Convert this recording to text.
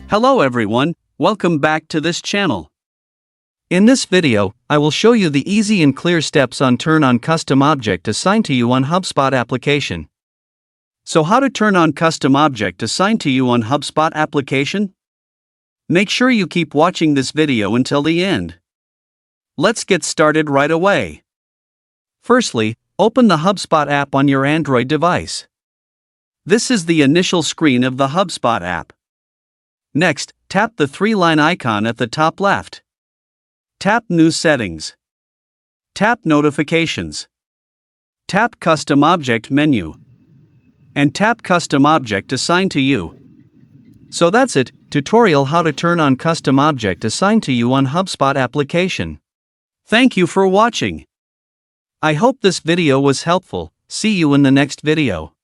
Hello everyone, welcome back to this channel. In this video, I will show you the easy and clear steps on turn on custom object assigned to you on HubSpot application. So how to turn on custom object assigned to you on HubSpot application? Make sure you keep watching this video until the end. Let's get started right away. Firstly, open the HubSpot app on your Android device. This is the initial screen of the HubSpot app. Next, tap the three-line icon at the top left. Tap New Settings. Tap Notifications. Tap Custom Object menu. And tap Custom Object assigned to you. So that's it, tutorial how to turn on custom object assigned to you on HubSpot application. Thank you for watching. I hope this video was helpful. See you in the next video.